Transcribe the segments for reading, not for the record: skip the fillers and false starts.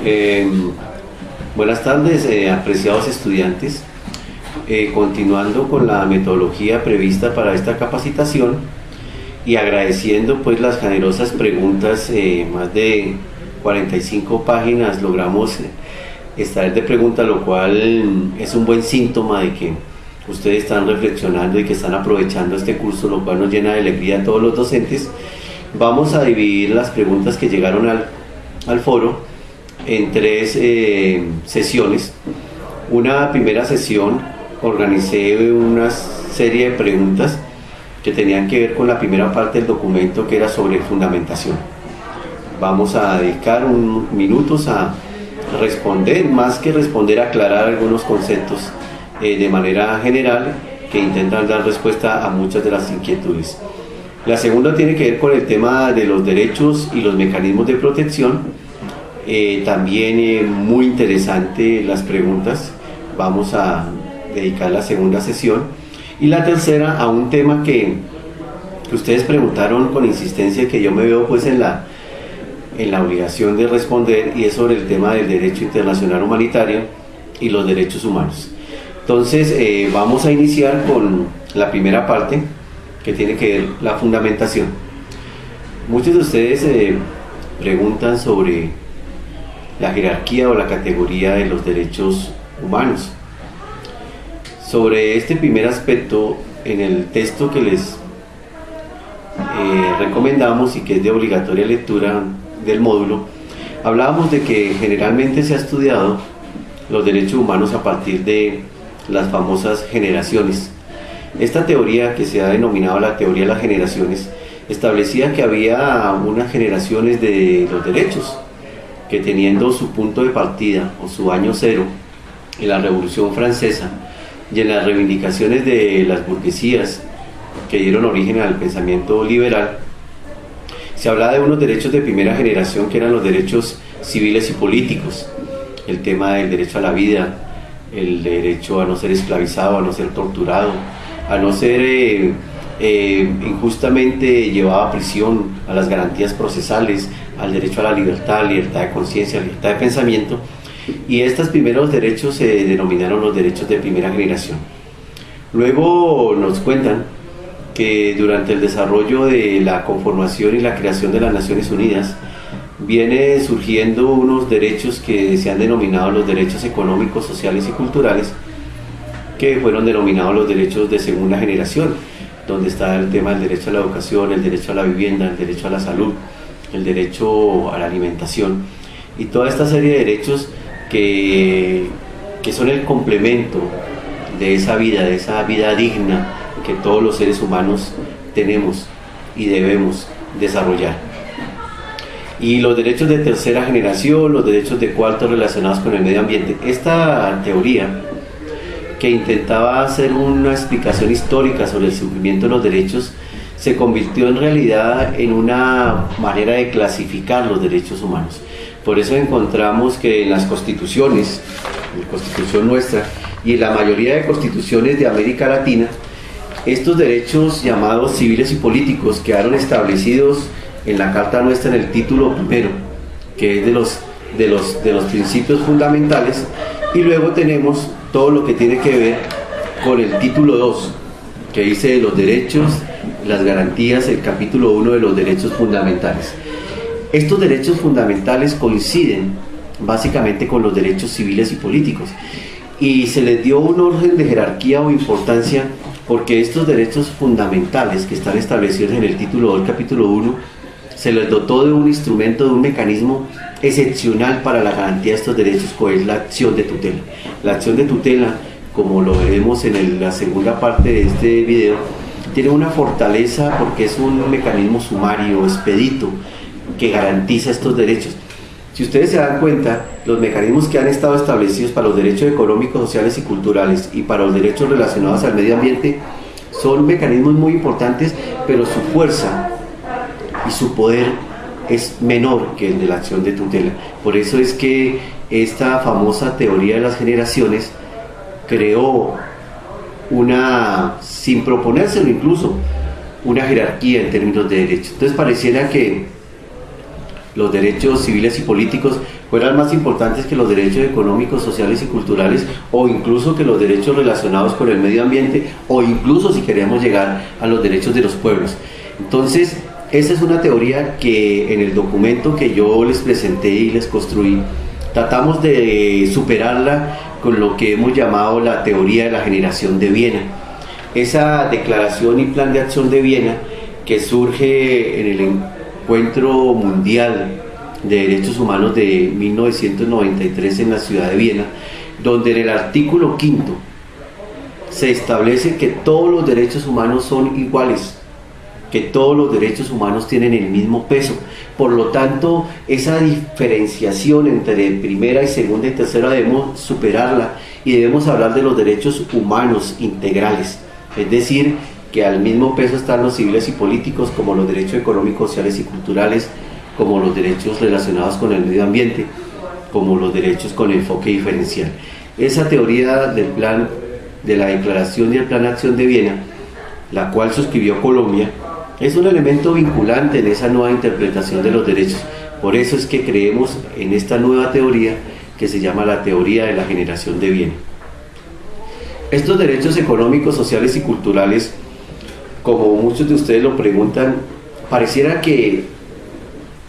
Eh, Buenas tardes, apreciados estudiantes. Continuando con la metodología prevista para esta capacitación y agradeciendo pues las generosas preguntas, más de 45 páginas logramos extraer de preguntas, lo cual es un buen síntoma de que ustedes están reflexionando y que están aprovechando este curso, lo cual nos llena de alegría a todos los docentes. Vamos a dividir las preguntas que llegaron al foro en tres sesiones. Una primera sesión organicé una serie de preguntas que tenían que ver con la primera parte del documento, que era sobre fundamentación. Vamos a dedicar unos minutos a responder, más que responder, aclarar algunos conceptos de manera general que intentan dar respuesta a muchas de las inquietudes. La segunda tiene que ver con el tema de los derechos y los mecanismos de protección. También muy interesante las preguntas. Vamos a dedicar la segunda sesión. Y la tercera a un tema que ustedes preguntaron con insistencia y que yo me veo pues en la obligación de responder, y es sobre el tema del derecho internacional humanitario y los derechos humanos. Entonces vamos a iniciar con la primera parte, que tiene que ver la fundamentación. Muchos de ustedes preguntan sobre la jerarquía o la categoría de los derechos humanos. Sobre este primer aspecto, en el texto que les recomendamos y que es de obligatoria lectura del módulo, hablábamos de que generalmente se ha estudiado los derechos humanos a partir de las famosas generaciones. Esta teoría, que se ha denominado la teoría de las generaciones, establecía que había unas generaciones de los derechos que, teniendo su punto de partida o su año cero en la Revolución Francesa y en las reivindicaciones de las burguesías que dieron origen al pensamiento liberal, se hablaba de unos derechos de primera generación, que eran los derechos civiles y políticos, el tema del derecho a la vida, el derecho a no ser esclavizado, a no ser torturado, a no ser injustamente llevado a prisión, a las garantías procesales, al derecho a la libertad de conciencia, libertad de pensamiento. Y estos primeros derechos se denominaron los derechos de primera generación. Luego nos cuentan que durante el desarrollo de la conformación y la creación de las Naciones Unidas viene surgiendo unos derechos que se han denominado los derechos económicos, sociales y culturales, que fueron denominados los derechos de segunda generación, donde está el tema del derecho a la educación, el derecho a la vivienda, el derecho a la salud, el derecho a la alimentación, y toda esta serie de derechos que son el complemento de esa vida digna que todos los seres humanos tenemos y debemos desarrollar. Y los derechos de tercera generación, los derechos de cuarto relacionados con el medio ambiente. Esta teoría, que intentaba hacer una explicación histórica sobre el surgimiento de los derechos, se convirtió en realidad en una manera de clasificar los derechos humanos. Por eso encontramos que en las constituciones, en la constitución nuestra y en la mayoría de constituciones de América Latina, estos derechos llamados civiles y políticos quedaron establecidos en la Carta Nuestra, en el título primero, que es de los principios fundamentales, y luego tenemos todo lo que tiene que ver con el título 2, que dice de los derechos, las garantías, el capítulo 1 de los derechos fundamentales. Estos derechos fundamentales coinciden básicamente con los derechos civiles y políticos, y se les dio un orden de jerarquía o importancia porque estos derechos fundamentales que están establecidos en el título 2, capítulo 1, se les dotó de un instrumento, de un mecanismo excepcional para la garantía de estos derechos, que es la acción de tutela. La acción de tutela, como lo veremos en la segunda parte de este video, tiene una fortaleza porque es un mecanismo sumario, expedito, que garantiza estos derechos. Si ustedes se dan cuenta, los mecanismos que han estado establecidos para los derechos económicos, sociales y culturales y para los derechos relacionados al medio ambiente son mecanismos muy importantes, pero su fuerza y su poder es menor que el de la acción de tutela. Por eso es que esta famosa teoría de las generaciones creó sin proponérselo incluso, una jerarquía en términos de derechos. Entonces pareciera que los derechos civiles y políticos fueran más importantes que los derechos económicos, sociales y culturales, o incluso que los derechos relacionados con el medio ambiente, o incluso si queremos llegar a los derechos de los pueblos. Entonces, esa es una teoría que en el documento que yo les presenté y les construí, tratamos de superarla con lo que hemos llamado la teoría de la generación de Viena. Esa declaración y plan de acción de Viena, que surge en el Encuentro Mundial de Derechos Humanos de 1993 en la ciudad de Viena, donde en el artículo 5 se establece que todos los derechos humanos son iguales, que todos los derechos humanos tienen el mismo peso. Por lo tanto, esa diferenciación entre primera y segunda y tercera debemos superarla y debemos hablar de los derechos humanos integrales, es decir, que al mismo peso están los civiles y políticos, como los derechos económicos, sociales y culturales, como los derechos relacionados con el medio ambiente, como los derechos con enfoque diferencial. Esa teoría del plan, de la declaración y el plan de acción de Viena, la cual suscribió Colombia, es un elemento vinculante en esa nueva interpretación de los derechos. Por eso es que creemos en esta nueva teoría que se llama la teoría de la generación de Viena. Estos derechos económicos, sociales y culturales, como muchos de ustedes lo preguntan, pareciera que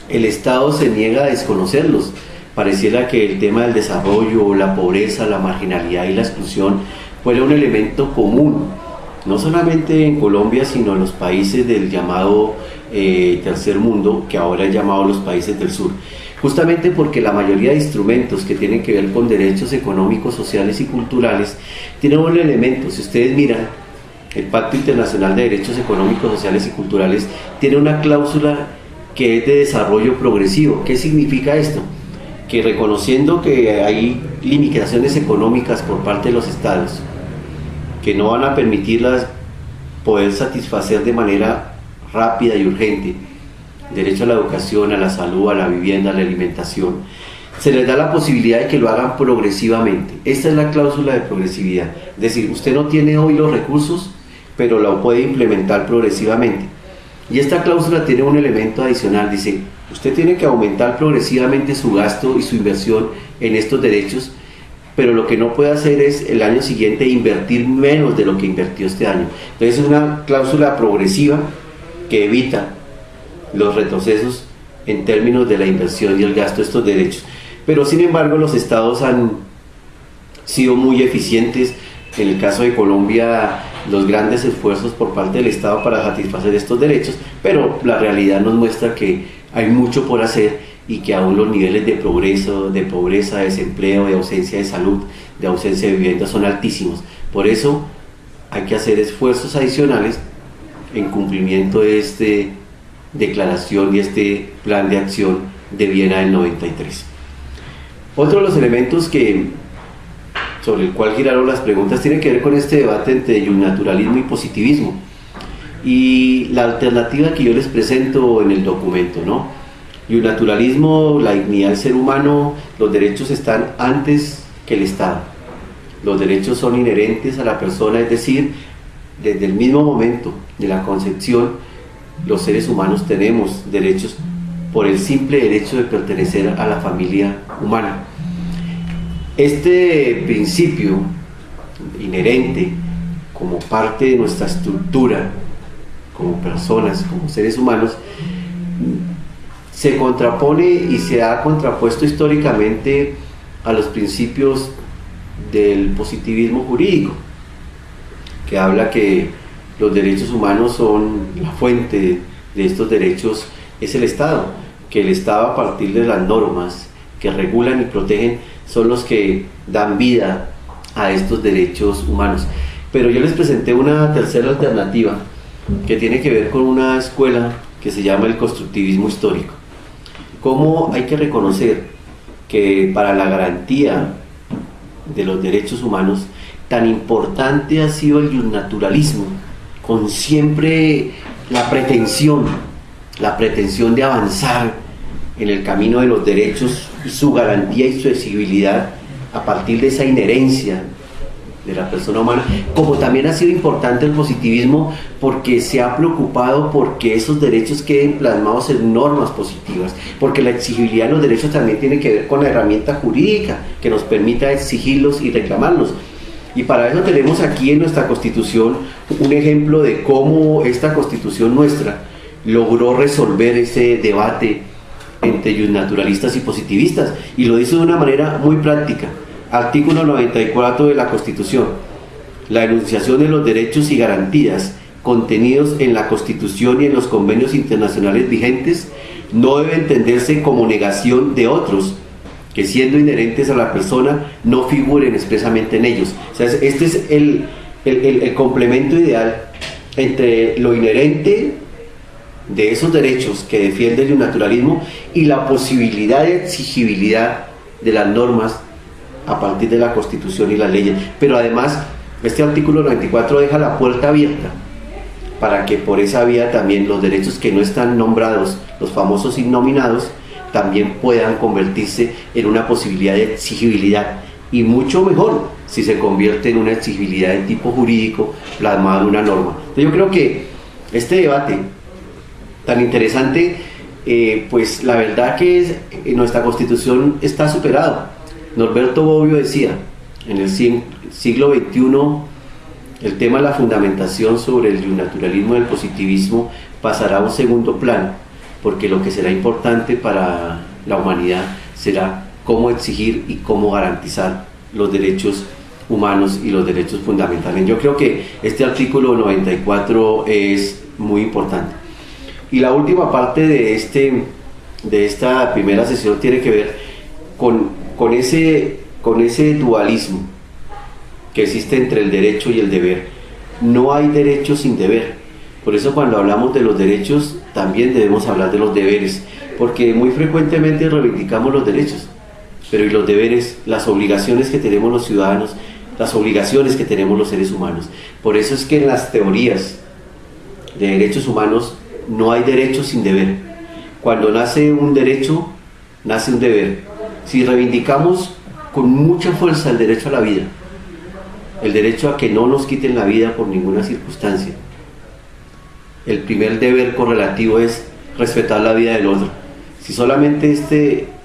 el Estado se niega a desconocerlos. Pareciera que el tema del desarrollo, la pobreza, la marginalidad y la exclusión fuera un elemento común, no solamente en Colombia, sino en los países del llamado tercer mundo, que ahora es llamado los países del sur. Justamente porque la mayoría de instrumentos que tienen que ver con derechos económicos, sociales y culturales tienen un elemento. Si ustedes miran, el Pacto Internacional de Derechos Económicos, Sociales y Culturales tiene una cláusula que es de desarrollo progresivo. ¿Qué significa esto? Que reconociendo que hay limitaciones económicas por parte de los estados, que no van a permitirlas poder satisfacer de manera rápida y urgente derecho a la educación, a la salud, a la vivienda, a la alimentación, se les da la posibilidad de que lo hagan progresivamente. Esta es la cláusula de progresividad, es decir, usted no tiene hoy los recursos, pero lo puede implementar progresivamente. Y esta cláusula tiene un elemento adicional, dice, usted tiene que aumentar progresivamente su gasto y su inversión en estos derechos, pero lo que no puede hacer es el año siguiente invertir menos de lo que invirtió este año. Entonces es una cláusula progresiva que evita los retrocesos en términos de la inversión y el gasto de estos derechos. Pero sin embargo los estados han sido muy eficientes. En el caso de Colombia, los grandes esfuerzos por parte del Estado para satisfacer estos derechos, pero la realidad nos muestra que hay mucho por hacer y que aún los niveles de progreso, de pobreza, de desempleo, de ausencia de salud, de ausencia de vivienda son altísimos. Por eso hay que hacer esfuerzos adicionales en cumplimiento de esta declaración y este plan de acción de Viena del 93. Otro de los elementos sobre el cual giraron las preguntas tiene que ver con este debate entre naturalismo y positivismo y la alternativa que yo les presento en el documento, ¿no? Naturalismo, la dignidad del ser humano, los derechos están antes que el Estado. Los derechos son inherentes a la persona, es decir, desde el mismo momento de la concepción, los seres humanos tenemos derechos por el simple derecho de pertenecer a la familia humana. Este principio inherente como parte de nuestra estructura como personas, como seres humanos, se contrapone y se ha contrapuesto históricamente a los principios del positivismo jurídico, que habla que los derechos humanos son la fuente de estos derechos, es el Estado, que el Estado, a partir de las normas que regulan y protegen, son los que dan vida a estos derechos humanos. Pero yo les presenté una tercera alternativa que tiene que ver con una escuela que se llama el constructivismo histórico. Cómo hay que reconocer que para la garantía de los derechos humanos tan importante ha sido el naturalismo, con siempre la pretensión de avanzar en el camino de los derechos y su garantía y su exigibilidad a partir de esa inherencia de la persona humana, como también ha sido importante el positivismo porque se ha preocupado porque esos derechos queden plasmados en normas positivas, porque la exigibilidad de los derechos también tiene que ver con la herramienta jurídica que nos permita exigirlos y reclamarlos. Y para eso tenemos aquí en nuestra Constitución un ejemplo de cómo esta Constitución nuestra logró resolver ese debate entre naturalistas y positivistas, y lo hizo de una manera muy práctica. Artículo 94 de la Constitución: la enunciación de los derechos y garantías contenidos en la Constitución y en los convenios internacionales vigentes no debe entenderse como negación de otros que, siendo inherentes a la persona, no figuren expresamente en ellos. O sea, este es el complemento ideal entre lo inherente de esos derechos que defiende el naturalismo y la posibilidad de exigibilidad de las normas a partir de la Constitución y las leyes. Pero además, este artículo 94 deja la puerta abierta para que por esa vía también los derechos que no están nombrados, los famosos innominados, también puedan convertirse en una posibilidad de exigibilidad, y mucho mejor si se convierte en una exigibilidad de tipo jurídico plasmada en una norma. Entonces yo creo que este debate tan interesante, pues la verdad que nuestra Constitución está superado. Norberto Bobbio decía, en el siglo XXI el tema de la fundamentación sobre el naturalismo y el positivismo pasará a un segundo plano, porque lo que será importante para la humanidad será cómo exigir y cómo garantizar los derechos humanos y los derechos fundamentales. Yo creo que este artículo 94 es muy importante. Y la última parte de esta primera sesión tiene que ver con ese dualismo que existe entre el derecho y el deber. No hay derecho sin deber. Por eso cuando hablamos de los derechos también debemos hablar de los deberes, porque muy frecuentemente reivindicamos los derechos, pero ¿y los deberes? Las obligaciones que tenemos los ciudadanos, las obligaciones que tenemos los seres humanos. Por eso es que en las teorías de derechos humanos no hay derecho sin deber. Cuando nace un derecho, nace un deber. Si reivindicamos con mucha fuerza el derecho a la vida, el derecho a que no nos quiten la vida por ninguna circunstancia, el primer deber correlativo es respetar la vida del otro. Si solamente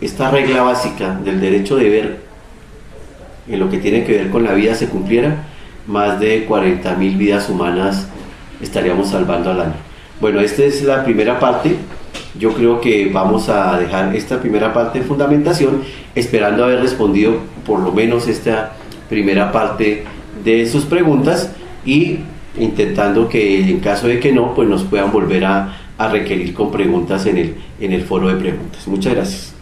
esta regla básica del derecho-deber en lo que tiene que ver con la vida se cumpliera, más de 40.000 vidas humanas estaríamos salvando al año. Bueno, esta es la primera parte. Yo creo que vamos a dejar esta primera parte de fundamentación, esperando haber respondido por lo menos esta primera parte de sus preguntas, y intentando que en caso de que no, pues nos puedan volver a requerir con preguntas en el foro de preguntas. Muchas gracias.